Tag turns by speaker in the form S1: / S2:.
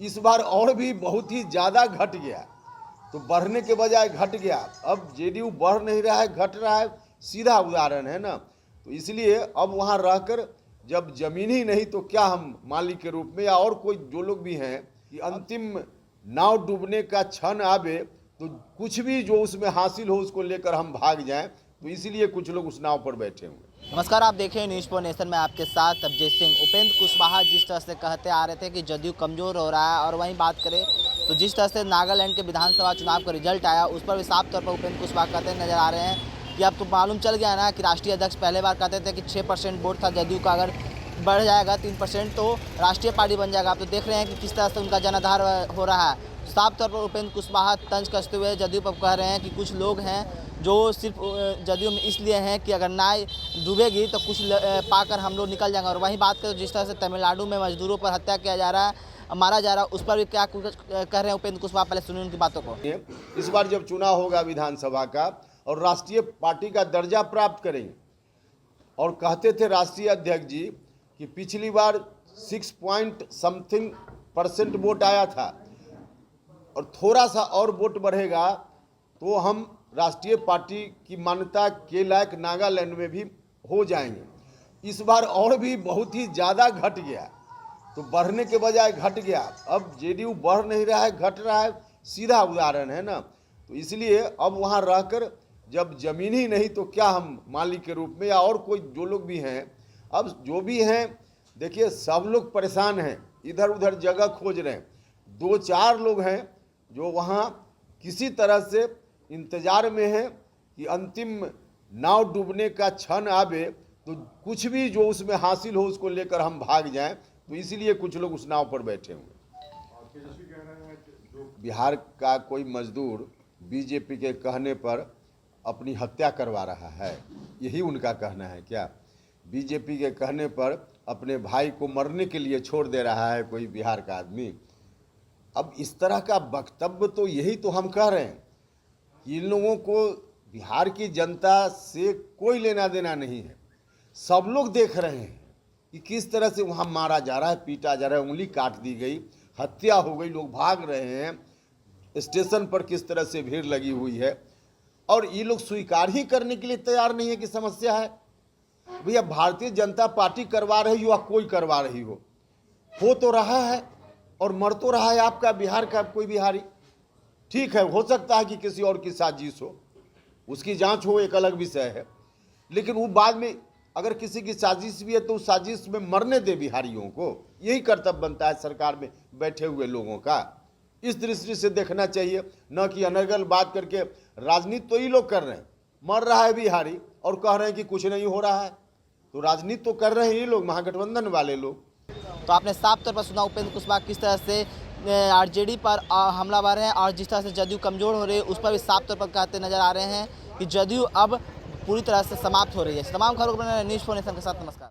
S1: इस बार और भी बहुत ही ज़्यादा घट गया, तो बढ़ने के बजाय घट गया। अब जेडीयू बढ़ नहीं रहा है, घट रहा है, सीधा उदाहरण है ना। तो इसलिए अब वहाँ रहकर जब जमीन ही नहीं तो क्या हम मालिक के रूप में या और कोई जो लोग भी हैं कि अंतिम नाव डूबने का क्षण आवे तो कुछ भी जो उसमें हासिल हो उसको लेकर हम भाग जाएं, तो इसीलिए कुछ लोग उस नाव पर बैठे हुए।
S2: नमस्कार, आप देख रहे हैं न्यूज़ फॉर नेशन में आपके साथ अभिजीत सिंह। उपेंद्र कुशवाहा जिस तरह से कहते आ रहे थे कि जदयू कमज़ोर हो रहा है, और वहीं बात करें तो जिस तरह से नागालैंड के विधानसभा चुनाव का रिजल्ट आया उस पर भी साफ तौर पर उपेंद्र कुशवाहा कहते नजर आ रहे हैं कि अब तो मालूम चल गया ना कि राष्ट्रीय अध्यक्ष पहले बार कहते थे कि 6% वोट था जदयू का, अगर बढ़ जाएगा 3% तो राष्ट्रीय पार्टी बन जाएगा। आप तो देख रहे हैं कि किस तरह से उनका जनाधार हो रहा है। साफ तौर पर उपेंद्र कुशवाहा तंज कसते हुए जदयू पर कह रहे हैं कि कुछ लोग हैं जो सिर्फ जदयू में इसलिए हैं कि अगर नाव डूबेगी तो कुछ पाकर हम लोग निकल जाएंगे। और वहीं बात करें तो जिस तरह से तमिलनाडु में मजदूरों पर हत्या किया जा रहा है, मारा जा रहा है, उस पर भी क्या कुछ कह रहे हैं उपेंद्र कुशवाहा। पहले सुनिए उनकी बातों को।
S1: इस बार जब चुनाव होगा विधानसभा का और राष्ट्रीय पार्टी का दर्जा प्राप्त करेंगे, और कहते थे राष्ट्रीय अध्यक्ष जी कि पिछली बार 6 पॉइंट समथिंग % वोट आया था और थोड़ा सा और वोट बढ़ेगा तो हम राष्ट्रीय पार्टी की मान्यता के लायक नागालैंड में भी हो जाएंगे। इस बार और भी बहुत ही ज़्यादा घट गया, तो बढ़ने के बजाय घट गया। अब जेडीयू बढ़ नहीं रहा है, घट रहा है, सीधा उदाहरण है ना। तो इसलिए अब वहाँ रहकर जब जमीन ही नहीं तो क्या हम मालिक के रूप में या और कोई जो लोग भी हैं, अब जो भी हैं देखिए सब लोग परेशान हैं, इधर उधर जगह खोज रहे हैं। 2-4 लोग हैं जो वहाँ किसी तरह से इंतजार में है कि अंतिम नाव डूबने का क्षण आवे तो कुछ भी जो उसमें हासिल हो उसको लेकर हम भाग जाएं, तो इसीलिए कुछ लोग उस नाव पर बैठे हुए। बिहार का कोई मजदूर बीजेपी के कहने पर अपनी हत्या करवा रहा है, यही उनका कहना है क्या? बीजेपी के कहने पर अपने भाई को मरने के लिए छोड़ दे रहा है कोई बिहार का आदमी? अब इस तरह का वक्तव्य, तो यही तो हम कह रहे हैं कि इन लोगों को बिहार की जनता से कोई लेना देना नहीं है। सब लोग देख रहे हैं कि किस तरह से वहाँ मारा जा रहा है, पीटा जा रहा है, उंगली काट दी गई, हत्या हो गई, लोग भाग रहे हैं, स्टेशन पर किस तरह से भीड़ लगी हुई है, और ये लोग स्वीकार ही करने के लिए तैयार नहीं है कि समस्या है। भैया भारतीय जनता पार्टी करवा रही हो या कोई करवा रही हो तो रहा है और मर तो रहा है आपका बिहार का कोई बिहारी। ठीक है, हो सकता है कि किसी और की साजिश हो, उसकी जांच हो, एक अलग विषय है, लेकिन वो बाद में अगर किसी की साजिश भी है तो उस साजिश में मरने दे बिहारियों को। यही कर्तव्य बनता है सरकार में बैठे हुए लोगों का। इस दृष्टि से देखना चाहिए, न कि अनर्गल बात करके। राजनीति तो ये लोग कर रहे हैं, मर रहा है बिहारी और कह रहे हैं कि कुछ नहीं हो रहा है, तो राजनीति तो कर रहे हैं ये लोग, महागठबंधन वाले लोग।
S2: तो आपने साफ तौर पर सुना उपेंद्र कुशवाहा किस तरह से आरजेडी पर हमलावर हैं, और जिस तरह से जदयू कमज़ोर हो रही है उस पर भी साफ तौर पर कहते नजर आ रहे हैं कि जदयू अब पूरी तरह से समाप्त हो रही है। तमाम खबरों को न्यूज़ फॉर नेशन के साथ नमस्कार।